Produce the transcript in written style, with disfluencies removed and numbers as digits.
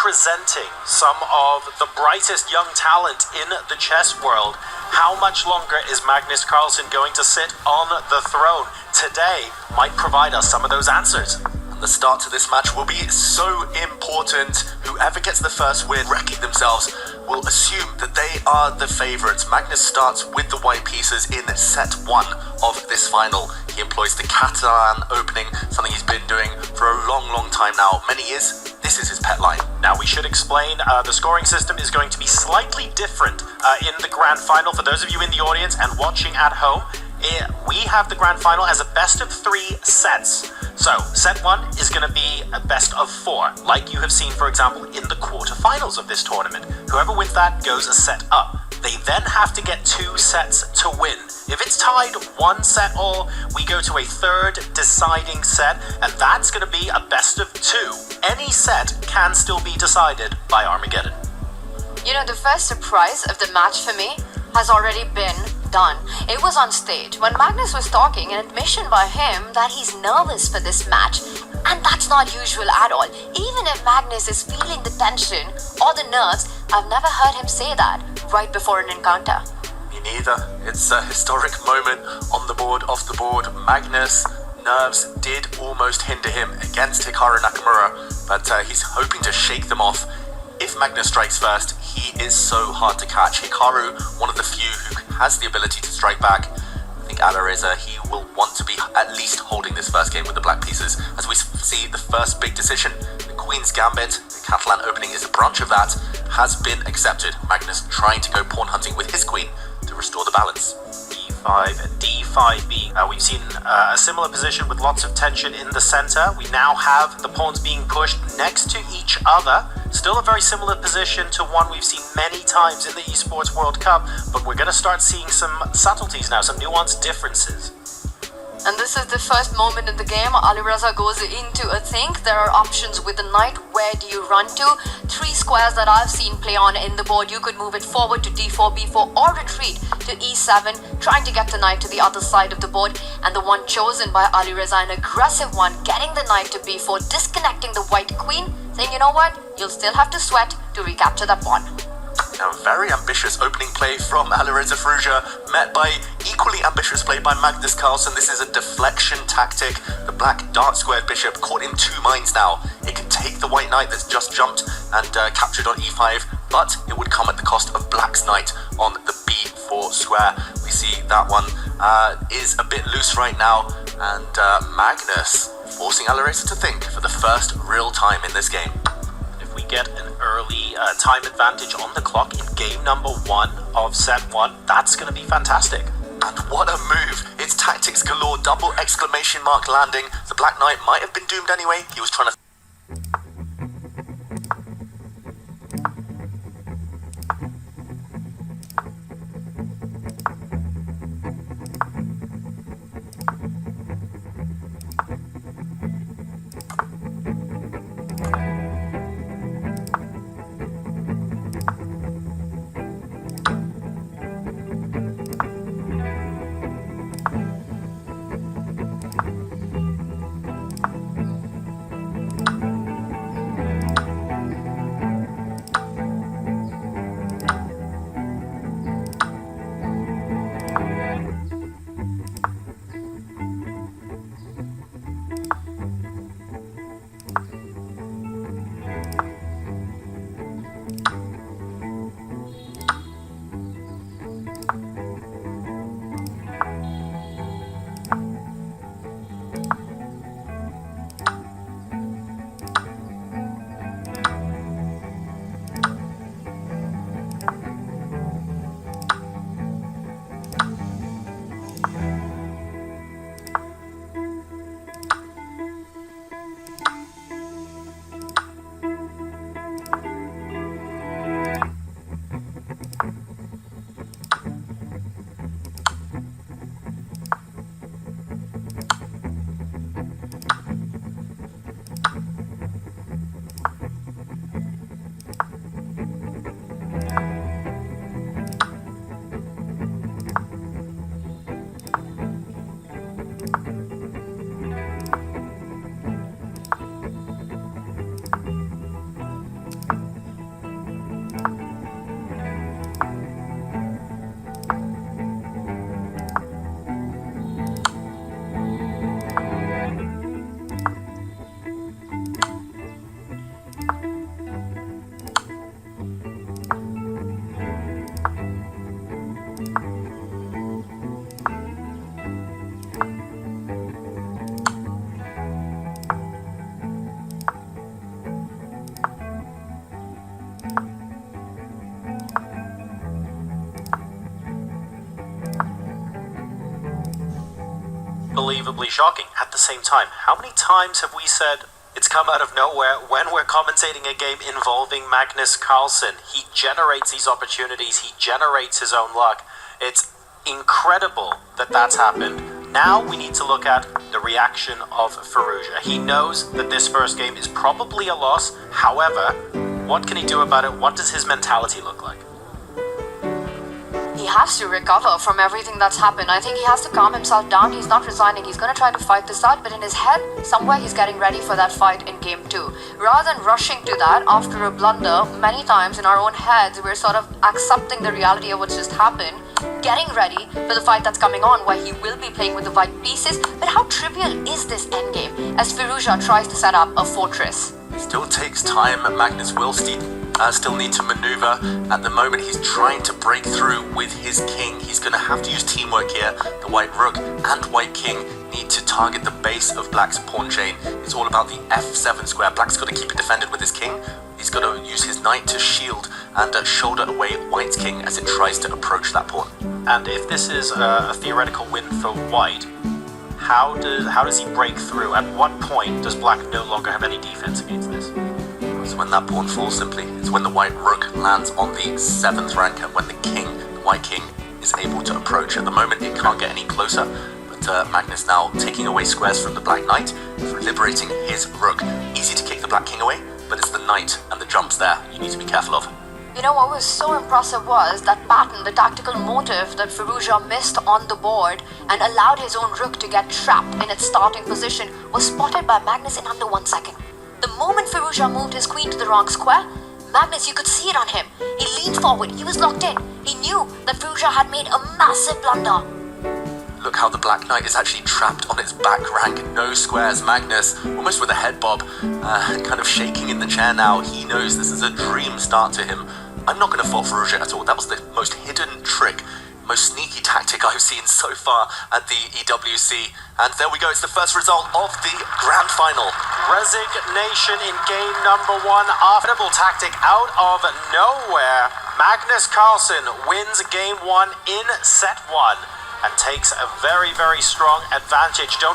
presenting some of the brightest young talent in the chess world. How much longer is Magnus Carlsen going to sit on the throne? Today might provide us some of those answers. The start to this match will be so important. Whoever gets the first win, wrecking themselves, will assume that they are the favourites. Magnus starts with the white pieces in set 1 of this final. He employs the Catalan opening, something he's been doing for a long time now, many years. This is his pet line. Now we should explain, the scoring system is going to be slightly different in the grand final. For those of you in the audience and watching at home, we have the grand final as a best of 3 sets. So, set 1 is going to be a best of 4, like you have seen, for example, in the quarterfinals of this tournament. Whoever wins that goes a set up. They then have to get 2 sets to win. If it's tied 1 set all, we go to a third deciding set, and that's going to be a best of 2. Any set can still be decided by Armageddon. You know, the first surprise of the match for me has already been done. It was on stage when Magnus was talking, an admission by him that he's nervous for this match, and that's not usual at all. Even if Magnus is feeling the tension or the nerves, I've never heard him say that right before an encounter. Me neither. It's a historic moment on the board, off the board. Magnus' nerves did almost hinder him against Hikaru Nakamura, but he's hoping to shake them off. If Magnus strikes first, he is so hard to catch. Hikaru, one of the few who has the ability to strike back. I think Alireza, he will want to be at least holding this first game with the black pieces. As we see the first big decision, the Queen's Gambit, the Catalan opening is a branch of that, has been accepted. Magnus trying to go pawn hunting with his queen to restore the balance. D5, D5B. We've seen a similar position with lots of tension in the center. We now have the pawns being pushed next to each other. Still a very similar position to one we've seen many times in the Esports World Cup, but we're going to start seeing some subtleties now, some nuanced differences. And this is the first moment in the game. Alireza goes into a think. There are options with the knight. Where do you run to? 3 squares that I've seen play on in the board. You could move it forward to d4, b4, or retreat to e7, trying to get the knight to the other side of the board. And the one chosen by Alireza, an aggressive one, getting the knight to b4, disconnecting the white queen, saying, you know what, you'll still have to sweat to recapture that pawn. A very ambitious opening play from Alireza Firouzja, met by equally ambitious play by Magnus Carlsen. This is a deflection tactic. The black dart squared bishop caught in 2 minds now. It can take the white knight that's just jumped and captured on e5, but it would come at the cost of black's knight on the b4 square. We see that one is a bit loose right now, and Magnus forcing Alireza to think for the first real time in this game. We get an early time advantage on the clock in game number 1 of set 1. That's going to be fantastic. And what a move! It's tactics galore, double exclamation mark landing. The black knight might have been doomed anyway. He was trying to... unbelievably shocking. At the same time, how many times have we said it's come out of nowhere when we're commentating a game involving Magnus Carlsen? He generates these opportunities, he generates his own luck. It's incredible that that's happened. Now we need to look at the reaction of Firouzja. He knows that this first game is probably a loss. However, what can he do about it? What does his mentality look like? He has to recover from everything that's happened. I think he has to calm himself down. He's not resigning. He's going to try to fight this out, but in his head, somewhere he's getting ready for that fight in game 2. Rather than rushing to that after a blunder, many times in our own heads, we're sort of accepting the reality of what's just happened, getting ready for the fight that's coming on, where he will be playing with the white pieces. But how trivial is this endgame as Firouzja tries to set up a fortress? It still takes time. Magnus will still need to maneuver. At the moment, he's trying to break through with his king. He's going to have to use teamwork here. The white rook and white king need to target the base of black's pawn chain. It's all about the f7 square. Black's got to keep it defended with his king. He's got to use his knight to shield and shoulder away white's king as it tries to approach that pawn. And if this is a theoretical win for white, how does he break through? At what point does black no longer have any defense against this? It's when that pawn falls, simply. It's when the white rook lands on the 7th rank and when the white king, is able to approach. At the moment, it can't get any closer, but Magnus now taking away squares from the black knight, for liberating his rook. Easy to kick the black king away, but it's the knight and the jumps there you need to be careful of. You know what was so impressive was that pattern, the tactical motive that Firouzja missed on the board and allowed his own rook to get trapped in its starting position was spotted by Magnus in under 1 second. The moment Firouzja moved his queen to the wrong square, Magnus, you could see it on him. He leaned forward, he was locked in. He knew that Firouzja had made a massive blunder. Look how the black knight is actually trapped on its back rank. No squares. Magnus, almost with a head bob, kind of shaking in the chair now. He knows this is a dream start to him. I'm not going to fault Firouzja at all. That was the most hidden trick, most sneaky tactic I've seen so far at the EWC. And there we go. It's the first result of the grand final. Resignation in game number 1. Affordable tactic out of nowhere. Magnus Carlsen wins game 1 in set 1 and takes a very, very strong advantage. Don't